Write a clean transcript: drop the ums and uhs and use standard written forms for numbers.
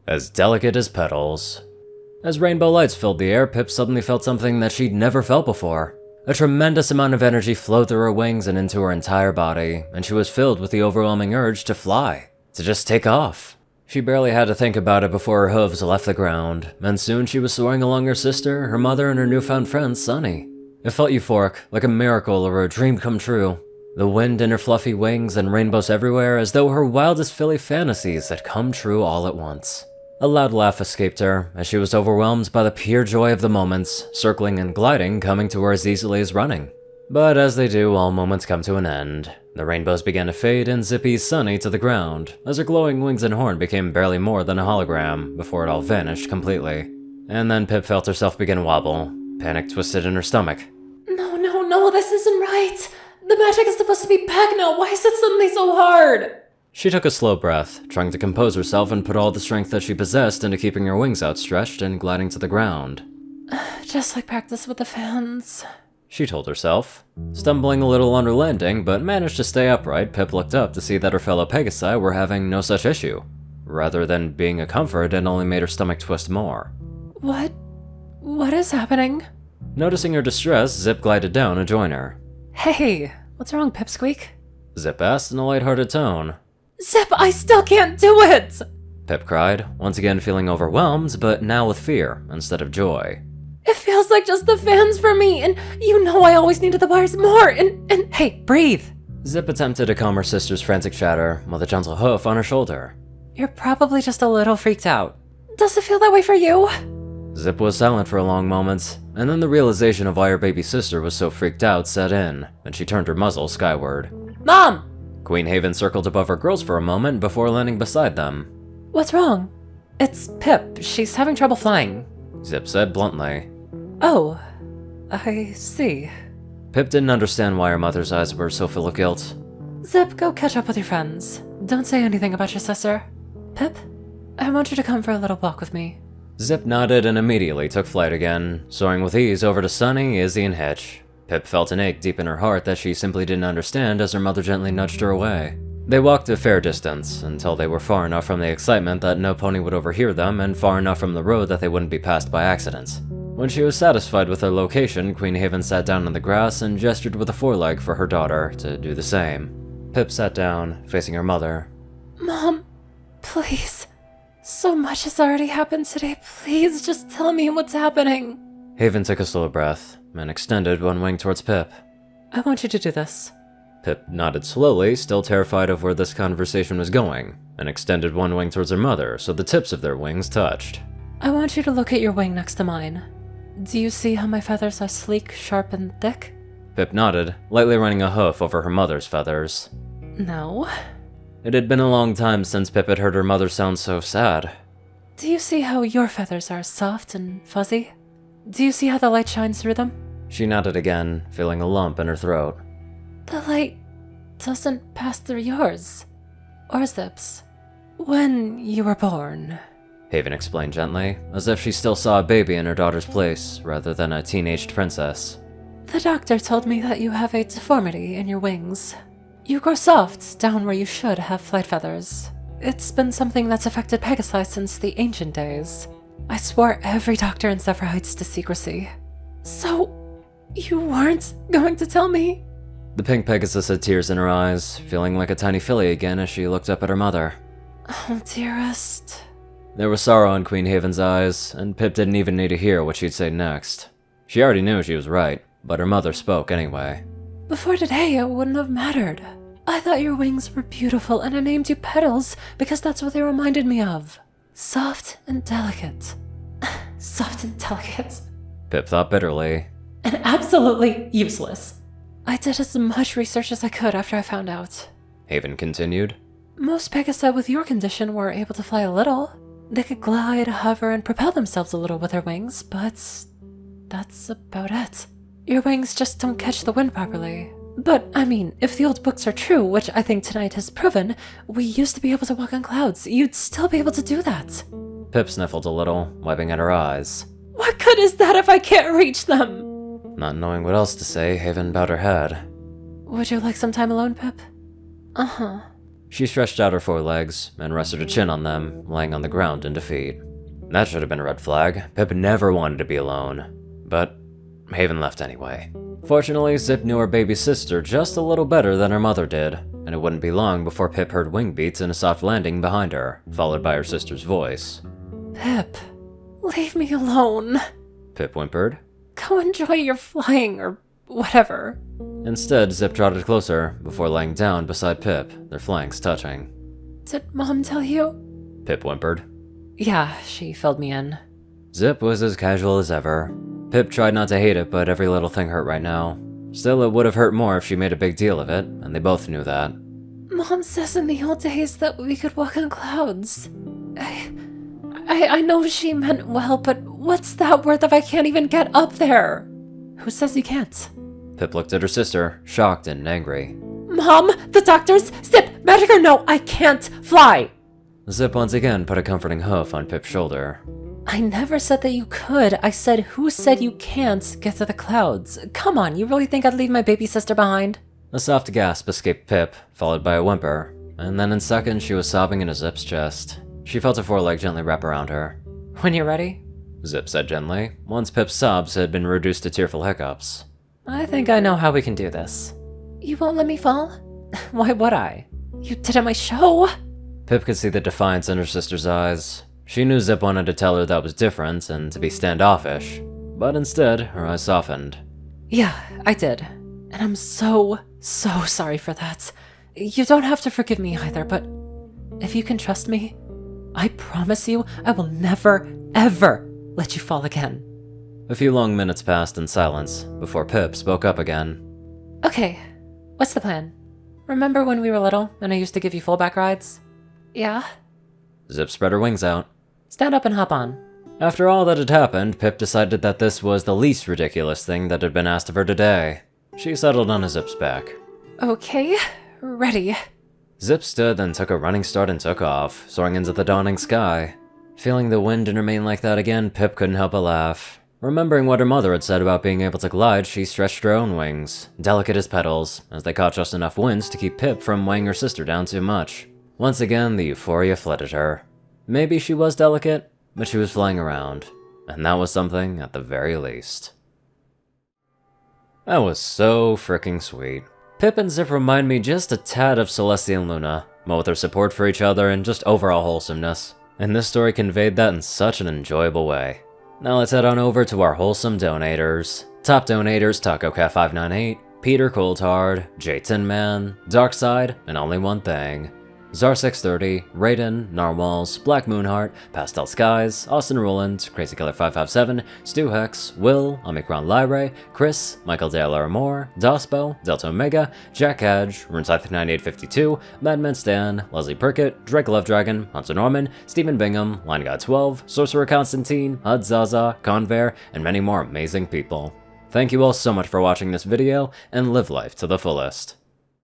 as delicate as petals. As rainbow lights filled the air, Pipp suddenly felt something that she'd never felt before. A tremendous amount of energy flowed through her wings and into her entire body, and she was filled with the overwhelming urge to fly, to just take off. She barely had to think about it before her hooves left the ground, and soon she was soaring along her sister, her mother, and her newfound friend, Sony. It felt euphoric, like a miracle or a dream come true. The wind in her fluffy wings and rainbows everywhere, as though her wildest filly fantasies had come true all at once. A loud laugh escaped her, as she was overwhelmed by the pure joy of the moments, circling and gliding, coming to her as easily as running. But as they do, all moments come to an end. The rainbows began to fade and zip Sony to the ground, as her glowing wings and horn became barely more than a hologram, before it all vanished completely. And then Pipp felt herself begin to wobble, panic twisted in her stomach. No, this isn't right! The magic is supposed to be back now, why is it suddenly so hard? She took a slow breath, trying to compose herself and put all the strength that she possessed into keeping her wings outstretched and gliding to the ground. Just like practice with the fans, she told herself. Stumbling a little on her landing, but managed to stay upright, Pipp looked up to see that her fellow Pegasi were having no such issue. Rather than being a comfort, it only made her stomach twist more. What is happening? Noticing her distress, Zip glided down to join her. Hey, what's wrong, Pipsqueak? Zip asked in a lighthearted tone. Zip, I still can't do it! Pipp cried, once again feeling overwhelmed, but now with fear instead of joy. It feels like just the fans for me, and you know I always needed the wires more, and hey, breathe! Zip attempted to calm her sister's frantic chatter with a gentle hoof on her shoulder. You're probably just a little freaked out. Does it feel that way for you? Zip was silent for a long moment, and then the realization of why her baby sister was so freaked out set in, and she turned her muzzle skyward. Mom! Queen Haven circled above her girls for a moment before landing beside them. What's wrong? It's Pipp. She's having trouble flying. Zip said bluntly. Oh, I see. Pipp didn't understand why her mother's eyes were so full of guilt. Zip, go catch up with your friends. Don't say anything about your sister. Pipp, I want you to come for a little walk with me. Zip nodded and immediately took flight again, soaring with ease over to Sunny, Izzy, and Hitch. Pipp felt an ache deep in her heart that she simply didn't understand as her mother gently nudged her away. They walked a fair distance, until they were far enough from the excitement that no pony would overhear them and far enough from the road that they wouldn't be passed by accident. When she was satisfied with her location, Queen Haven sat down on the grass and gestured with a foreleg for her daughter to do the same. Pipp sat down, facing her mother. Mom, please. So much has already happened today. Please just tell me what's happening. Haven took a slow breath and extended one wing towards Pipp. I want you to do this. Pipp nodded slowly, still terrified of where this conversation was going, and extended one wing towards her mother so the tips of their wings touched. I want you to look at your wing next to mine. Do you see how my feathers are sleek, sharp, and thick? Pipp nodded, lightly running a hoof over her mother's feathers. No. It had been a long time since Pipp had heard her mother sound so sad. Do you see how your feathers are soft and fuzzy? Do you see how the light shines through them? She nodded again, feeling a lump in her throat. The light doesn't pass through yours. Or Zip's. When you were born. Haven explained gently, as if she still saw a baby in her daughter's place, rather than a teenaged princess. The doctor told me that you have a deformity in your wings. You grow soft down where you should have flight feathers. It's been something that's affected Pegasi since the ancient days. I swore every doctor in Zephyr Heights to secrecy. So, you weren't going to tell me? The pink Pegasus had tears in her eyes, feeling like a tiny filly again as she looked up at her mother. Oh, dearest. There was sorrow in Queen Haven's eyes, and Pipp didn't even need to hear what she'd say next. She already knew she was right, but her mother spoke anyway. Before today, it wouldn't have mattered. I thought your wings were beautiful, and I named you Petals because that's what they reminded me of. Soft and delicate. Soft and delicate. Pipp thought bitterly. And absolutely useless. I did as much research as I could after I found out. Haven continued. Most Pegasi with your condition were able to fly a little. They could glide, hover, and propel themselves a little with their wings, but that's about it. Your wings just don't catch the wind properly. But, I mean, if the old books are true, which I think tonight has proven, we used to be able to walk on clouds. You'd still be able to do that. Pipp sniffled a little, wiping at her eyes. What good is that if I can't reach them? Not knowing what else to say, Haven bowed her head. Would you like some time alone, Pipp? Uh-huh. She stretched out her forelegs and rested her chin on them, laying on the ground in defeat. That should have been a red flag. Pipp never wanted to be alone. But Haven left anyway. Fortunately, Zip knew her baby sister just a little better than her mother did, and it wouldn't be long before Pipp heard wing beats and a soft landing behind her, followed by her sister's voice. Pipp, leave me alone. Pipp whimpered. Go enjoy your flying or whatever. Instead, Zip trotted closer before laying down beside Pipp, their flanks touching. Did Mom tell you? Pipp whimpered. Yeah, she filled me in. Zip was as casual as ever. Pipp tried not to hate it, but every little thing hurt right now. Still, it would have hurt more if she made a big deal of it, and they both knew that. Mom says in the old days that we could walk on clouds. I know she meant well, but what's that worth if I can't even get up there? Who says you can't? Pipp looked at her sister, shocked and angry. Mom, the doctors, Zip, magic or no, I can't fly! Zip once again put a comforting hoof on Pipp's shoulder. I never said that you could. I said, who said you can't get to the clouds? Come on, you really think I'd leave my baby sister behind? A soft gasp escaped Pipp, followed by a whimper, and then in seconds she was sobbing into Zip's chest. She felt her foreleg gently wrap around her. When you're ready, Zip said gently, once Pipp's sobs had been reduced to tearful hiccups. I think I know how we can do this. You won't let me fall? Why would I? You did at my show! Pipp could see the defiance in her sister's eyes. She knew Zip wanted to tell her that was different and to be standoffish, but instead, her eyes softened. Yeah, I did. And I'm so sorry for that. You don't have to forgive me either, but if you can trust me, I promise you I will never, ever let you fall again. A few long minutes passed in silence before Pipp spoke up again. Okay, what's the plan? Remember when we were little and I used to give you full back rides? Yeah? Zip spread her wings out. Stand up and hop on. After all that had happened, Pipp decided that this was the least ridiculous thing that had been asked of her today. She settled on Zip's back. Okay, ready. Zip stood, then took a running start and took off, soaring into the dawning sky. Feeling the wind in her mane like that again, Pipp couldn't help but laugh. Remembering what her mother had said about being able to glide, she stretched her own wings, delicate as petals, as they caught just enough winds to keep Pipp from weighing her sister down too much. Once again, the euphoria flooded her. Maybe she was delicate, but she was flying around, and that was something at the very least. That was so fricking sweet. Pipp and Zip remind me just a tad of Celestia and Luna, but with their support for each other and just overall wholesomeness. And this story conveyed that in such an enjoyable way. Now let's head on over to our wholesome donators. Top donators: TacoCat598, Peter Coulthard, J Tinman, Darkside, and Only One Thing. Zar630, Rayden, Narwhals, Blackmoonheart, Pastel Skies, Austin Roland, CrazyKiller557, Stu Hex, Will, Omicron Lyrae, Chris, Michael Dale Moore, Dospo, Delta Omega, Jack Hadge, RuneScythe9852, Madman Stan, Leslie Prickett, Drake Love Dragon, Hunter Norman, Stephen Bingham, LineGuy12, Sorcerer Constantine, Hud Zaza, Convair, and many more amazing people. Thank you all so much for watching this video, and live life to the fullest.